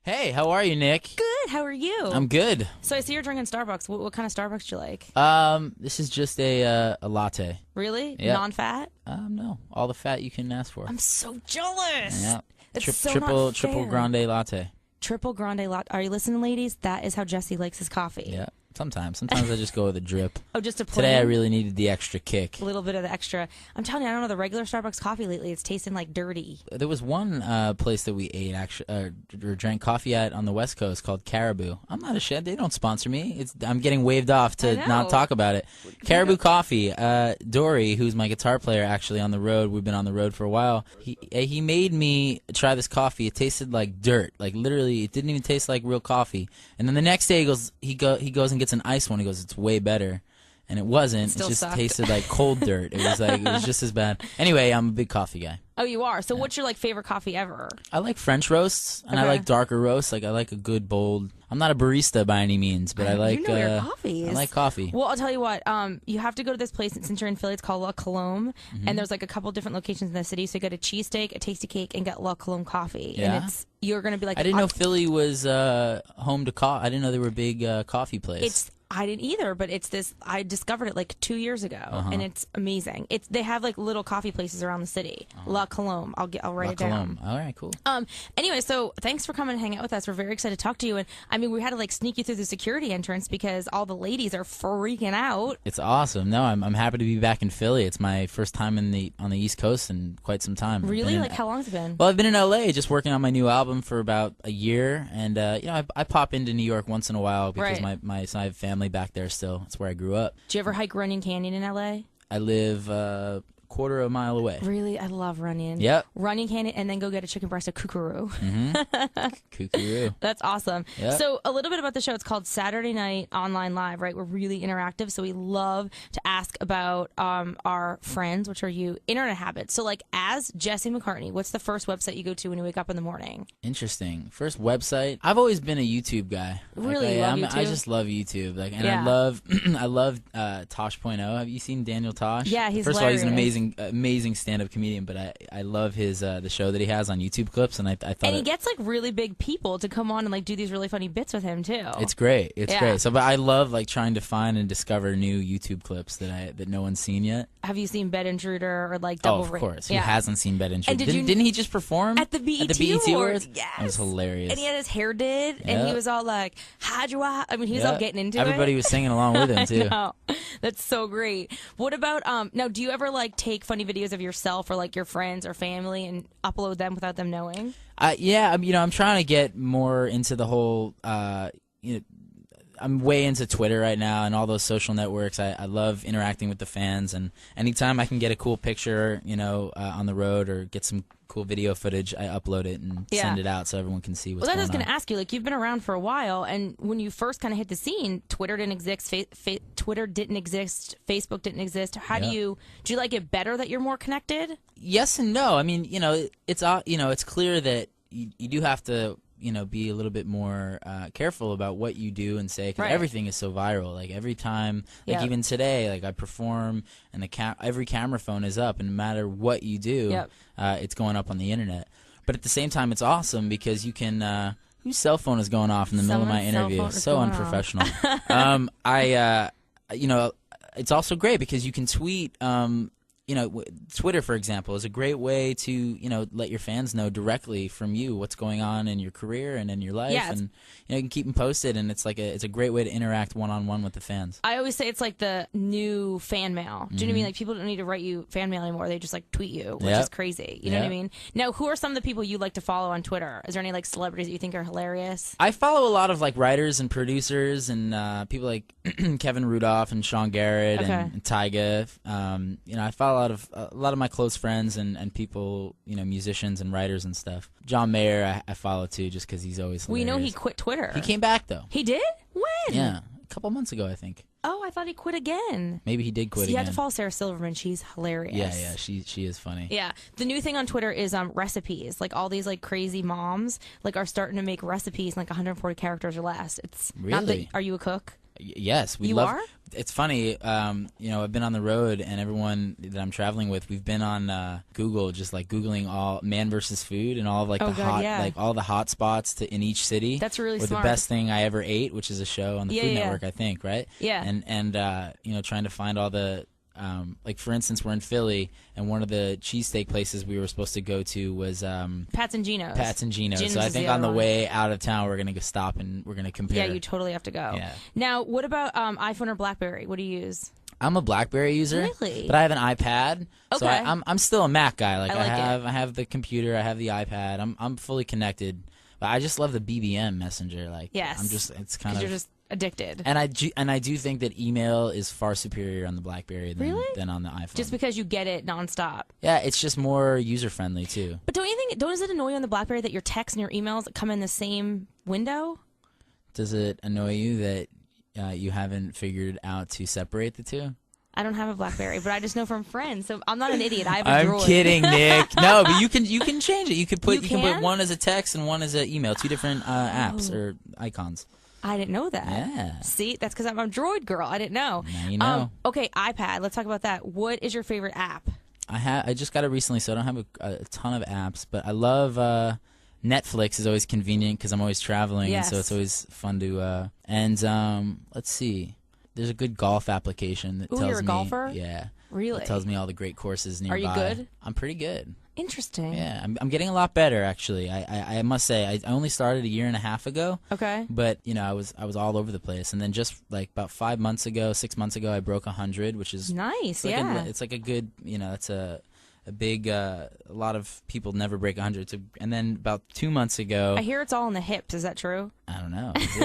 Hey, how are you, Nick? Good. How are you? I'm good. So I see you're drinking Starbucks. What kind of Starbucks do you like? This is just a latte. Really? Yeah. Non-fat? No, all the fat you can ask for. I'm so jealous. Yeah. That's so triple not fair. triple grande latte. Triple grande latte. Are you listening, ladies? That is how Jesse likes his coffee. Yeah. Sometimes I just go with a drip. Oh, just a plain? Today I really needed the extra kick. A little bit of the extra. I'm telling you, I don't know, the regular Starbucks coffee lately, it's tasting like dirty. There was one place that we ate or drank coffee at on the West Coast called Caribou. I'm not ashamed. They don't sponsor me. I'm getting waved off to not talk about it. Caribou Coffee. Dory, who's my guitar player, actually on the road. We've been on the road for a while. He made me try this coffee. It tasted like dirt. Like literally, it didn't even taste like real coffee. And then the next day he goes and gets an ice one. He goes, it's way better. And it wasn't. It just tasted like cold dirt. It was just as bad. Anyway, I'm a big coffee guy. Oh, you are? So what's your favorite coffee ever? I like French roasts, and I like darker roasts. Like I like a good bold. I'm not a barista by any means, but I like your coffees. I like coffee. Well, I'll tell you what. You have to go to this place since you're in Philly. It's called La Colombe, and there's a couple different locations in the city. So you get a cheesesteak, a tasty cake, and get La Colombe coffee. Yeah. And you're gonna be like. I didn't know Philly was home to coffee. I didn't know they were a big coffee place. I didn't either, but it's this. I discovered it 2 years ago, and it's amazing. They have little coffee places around the city. La Colombe. I'll write it down. All right, cool. Anyway, so thanks for coming and hanging out with us. We're very excited to talk to you. And I mean, we had to sneak you through the security entrance because all the ladies are freaking out. It's awesome. No, I'm happy to be back in Philly. It's my first time on the East Coast in quite some time. Really? How long has it been? Well, I've been in LA just working on my new album for about a year, and I pop into New York once in a while because I have family back there still. That's where I grew up. Do you ever hike Runyon Canyon in LA? I live quarter of a mile away. Really? I love Runyon. Yep. Runyon Canyon, and then go get a chicken breast at Kookaroo. Kookaroo. That's awesome. Yep. So a little bit about the show. It's called Saturday Night Online Live, right? We're really interactive, so we love to ask about our friends, which are you, internet habits. So as Jesse McCartney, what's the first website you go to when you wake up in the morning? Interesting. First website. I've always been a YouTube guy. Really? YouTube? I just love YouTube. I love I love Tosh.0. Have you seen Daniel Tosh? Yeah, he's First hilarious. of all, he's an amazing stand-up comedian, but I love his the show that he has on YouTube Clips, and I thought he gets really big people to come on and do these really funny bits with him too. It's great. It's great. So, but I love trying to find and discover new YouTube clips that no one's seen yet. Have you seen Bed Intruder or Double Oh, of course. Yeah. Who hasn't seen Bed Intruder? And didn't he just perform at the BET Awards? Yes. That was hilarious. And he had his hair did, and he was all how'd you? I mean, he was all getting into Everybody was singing along with him too. I know. That's so great. What about now? Do you ever take funny videos of yourself or your friends or family and upload them without them knowing? Yeah, I'm trying to get more into the whole. I'm way into Twitter right now and all those social networks. I love interacting with the fans, and anytime I can get a cool picture, on the road or get some cool video footage, I upload it and send it out so everyone can see what's going on. Well, I was going to ask you, you've been around for a while, and when you first kind of hit the scene, Twitter didn't exist, Twitter didn't exist, Facebook didn't exist. How do you like it better that you're more connected? Yes and no. I mean, it's clear that you do have to be a little bit more careful about what you do and say, because everything is so viral. Every time, even today, I perform and every camera phone is up, and no matter what you do, it's going up on the internet. But at the same time, it's awesome because you can. Whose cell phone is going off in the middle of my interview? So unprofessional. It's also great because you can tweet. Twitter, for example, is a great way to, let your fans know directly from you what's going on in your career and in your life, and you can keep them posted, and it's a great way to interact one-on-one with the fans. I always say it's the new fan mail. Do you know what I mean? People don't need to write you fan mail anymore. They just tweet you, which is crazy. You know what I mean? Now, who are some of the people you like to follow on Twitter? Is there any celebrities that you think are hilarious? I follow a lot of writers and producers and people like Kevin Rudolph and Sean Garrett and Tyga. I follow a lot of my close friends and people, musicians and writers and stuff. John Mayer I follow too, just because he's always hilarious. We know he quit Twitter. He came back though. He did? When? Yeah, a couple months ago, I think. Oh, I thought he quit again. Maybe he did quit again. You have to follow Sarah Silverman. She's hilarious. Yeah, she is funny. Yeah. The new thing on Twitter is recipes. All these crazy moms are starting to make recipes in 140 characters or less. It's really? Not that, are you a cook? Yes, we You love. are? It's funny, I've been on the road, and everyone that I'm traveling with, we've been on Google, just like Googling all Man versus Food and all of like all the hot spots in each city. That's really or smart. The Best Thing I Ever Ate, which is a show on the Food Network, I think, right? Yeah. And trying to find all the like for instance, we're in Philly, and one of the cheesesteak places we were supposed to go to was Pat's and Gino's. So I think on the way out of town, we're gonna stop and we're gonna compare. Yeah, you totally have to go. Yeah. Now, what about iPhone or BlackBerry? What do you use? I'm a BlackBerry user, really? but I have an iPad, so Okay. I'm still a Mac guy. Like, I I have the computer, I have the iPad. I'm fully connected, but I just love the BBM Messenger. Like, yes, it's kind of, you're just addicted. And I do think that email is far superior on the BlackBerry than on the iPhone. Just because you get it nonstop. Yeah, it's just more user friendly too. But does it annoy you on the BlackBerry that your texts and your emails come in the same window? Does it annoy you that you haven't figured out to separate the two? I don't have a BlackBerry, but I just know from friends. So I'm not an idiot. I have a I'm Droid. kidding, Nick. No, but you can change it. You can put You put one as a text and one as an email. Two different apps or icons. I didn't know that. Yeah. See, that's because I'm a Droid girl. I didn't know. Now you know. Okay, iPad. Let's talk about that. What is your favorite app? I just got it recently, so I don't have a ton of apps, but I love Netflix. Is always convenient because I'm always traveling, yes. and so it's always fun to. Let's see. There's a good golf application that tells me. You're a golfer? Yeah. Really? It tells me all the great courses nearby. Are you good? I'm pretty good. Interesting. Yeah, I'm getting a lot better actually. I must say I only started a year and a half ago. Okay. But I was all over the place, and then just like about 6 months ago, I broke 100, which is nice. It's like a good. It's a big. A lot of people never break 100. And then about 2 months ago, I hear it's all in the hips. Is that true? I don't know. Is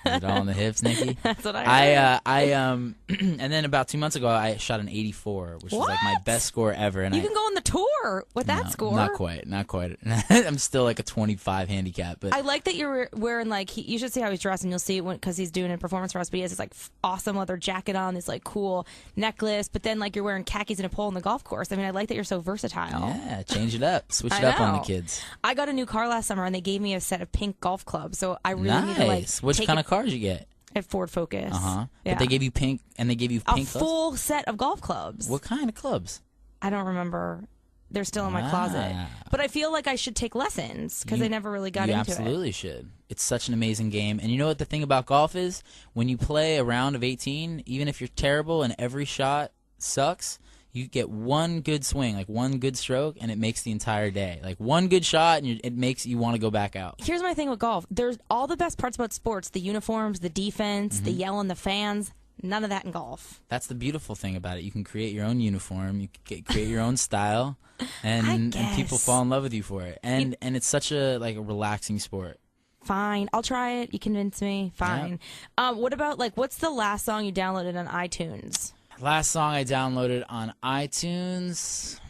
it all in the hips, Nikki? That's what I heard. And then about 2 months ago, I shot an 84, which is like my best score ever. And you can go on the tour with that score. Not quite. I'm still like a 25 handicap. But I like that you're wearing you should see how he's dressed, and you'll see it because he's doing a performance for us. But he has this like awesome leather jacket on, this like cool necklace. But then like you're wearing khakis and a pole on the golf course. I mean, I like that you're so versatile. Yeah, change it up, switch it up on the kids. I got a new car last summer, and they gave me a set of pink golf clubs. So I really need to Which kind of car did you get? A Ford Focus. Yeah. But they gave you pink clubs? Full set of golf clubs. What kind of clubs? I don't remember. They're still in my closet. But I feel like I should take lessons because I never really got into it. You absolutely should. It's such an amazing game. And you know what the thing about golf is? When you play a round of 18, even if you're terrible and every shot sucks, you get one good swing, like one good stroke, and it makes the entire day. Like one good shot, and it makes you want to go back out. Here's my thing with golf. There's all the best parts about sports, the uniforms, the defense, the yelling, the fans. None of that in golf. That's the beautiful thing about it. You can create your own uniform. You can create your own style, and people fall in love with you for it. And it's such a relaxing sport. Fine, I'll try it. You convince me. Fine. Yeah. What about what's the last song you downloaded on iTunes? Last song I downloaded on iTunes.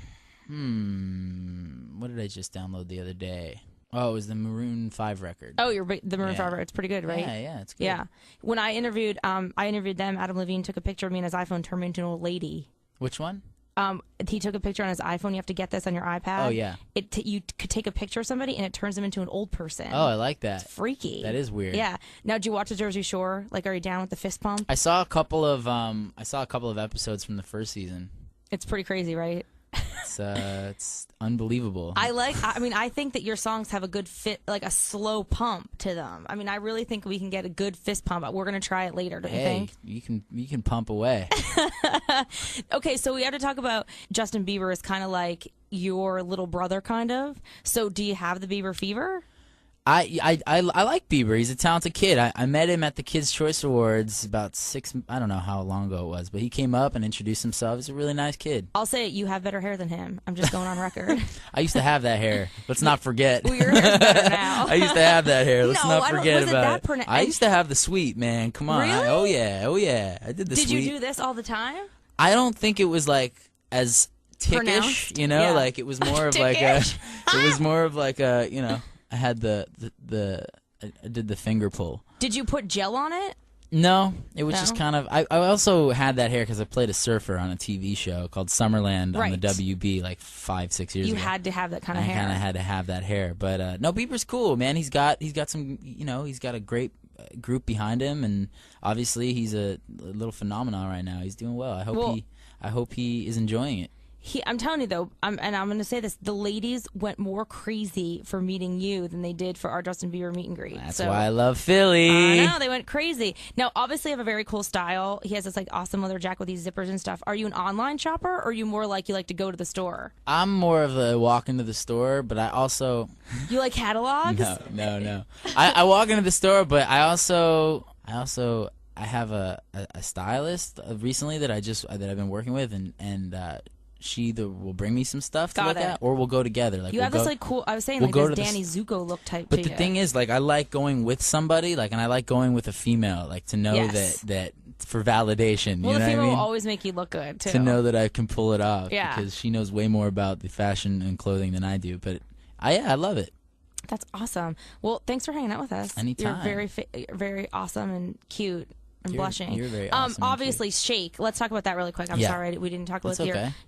What did I just download the other day? Oh, it was the Maroon 5 record. Oh, the Maroon 5 record. It's pretty good, right? Yeah, it's good. Yeah. When I interviewed them, Adam Levine took a picture of me and his iPhone turned me into an old lady. Which one? He took a picture on his iPhone. You have to get this on your iPad. Oh, yeah. You could take a picture of somebody and it turns them into an old person. Oh, I like that. It's freaky. That is weird. Yeah. Now, did you watch the Jersey Shore? Are you down with the fist pump? I saw a couple of episodes from the first season. It's pretty crazy, right? It's unbelievable. I think that your songs have a good fit, like a slow pump to them. I mean, I really think we can get a good fist pump. We're going to try it later, don't you think? You can pump away. Okay, so we have to talk about Justin Bieber is kind of like your little brother, kind of. So do you have the Bieber fever? I like Bieber. He's a talented kid. I met him at the Kids' Choice Awards about I don't know how long ago it was, but he came up and introduced himself. He's a really nice kid. I'll say it, you have better hair than him. I'm just going on record. I used to have that hair. Let's not forget. Well, your hair's better now. I used to have that hair. Let's not forget about it. I used to have the sweet, man. Come on. Really? Oh yeah. I did the sweet. Did you do this all the time? I don't think it was as tickish, pronounced? Yeah. Like it was more of I had I did the finger pull. Did you put gel on it? No, it was just kind of. I also had that hair because I played a surfer on a TV show called Summerland on the WB 5-6 years ago. You had to have that kind of hair. I kind of had to have that hair, but no, Bieber's cool, man. He's got some. He's got a great group behind him, and obviously he's a little phenomenon right now. He's doing well. I hope he is enjoying it. I'm telling you though, and I'm going to say this: the ladies went more crazy for meeting you than they did for our Justin Bieber meet and greet. That's why I love Philly. I know, they went crazy. Now, obviously, you have a very cool style. He has this like awesome leather jacket with these zippers and stuff. Are you an online shopper, or are you more like you like to go to the store? I'm more of a walk into the store, but I also you like catalogs? No. I walk into the store, but I have a stylist recently that I've been working with, and she either will bring me some stuff to look at, or we'll go together. Like you have this like cool. I was saying like this Danny Zuko look type. But the thing is, like, I like going with somebody, like, and I like going with a female, like, to know that for validation. Well, you know the female what I mean? will always make you look good too. To know that I can pull it off, yeah, because she knows way more about the fashion and clothing than I do. But I love it. That's awesome. Well, thanks for hanging out with us. Anytime. You're very awesome and cute. I'm blushing. You're very awesome. Obviously, Shake. Let's talk about that really quick. I'm sorry we didn't talk about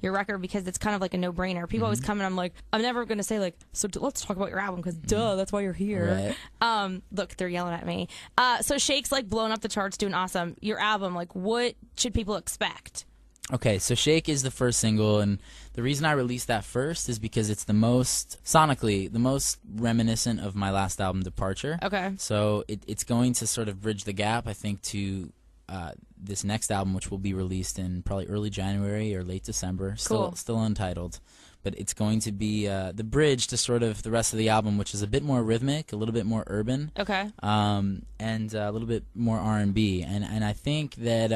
your record, because it's kind of like a no-brainer. People always come and I'm like, I'm never going to say like, so let's talk about your album, because duh, that's why you're here. Right. Look, they're yelling at me. So Shake's like blowing up the charts, doing awesome. Your album, like, what should people expect? Okay, so Shake is the first single, and the reason I released that first is because it's sonically the most reminiscent of my last album, Departure. Okay. So it's going to sort of bridge the gap, I think, to this next album, which will be released in probably early January or late December. Cool. Still untitled. But it's going to be the bridge to sort of the rest of the album, which is a bit more rhythmic, a little bit more urban, and a little bit more R&B. And I think that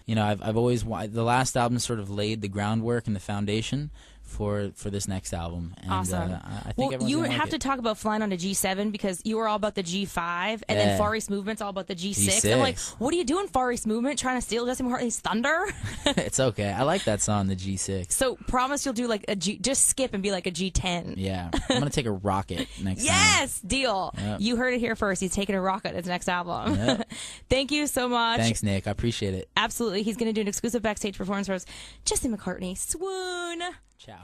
I've always the last album sort of laid the groundwork and the foundation for this next album. And, awesome. I think you would like have to talk about flying on a G7, because you were all about the G5, and then Far East Movement's all about the G6. I'm like, what are you doing, Far East Movement? Trying to steal Jesse McCartney's thunder? It's okay. I like that song, the G6. So promise you'll do like a G. Just skip and be like a G10. Yeah, I'm gonna take a rocket next time. Yes, deal. Yep. You heard it here first. He's taking a rocket. His next album. Yep. Thank you so much. Thanks, Nick. I appreciate it. Absolutely. He's gonna do an exclusive backstage performance for us. Jesse McCartney. Swoon. Ciao.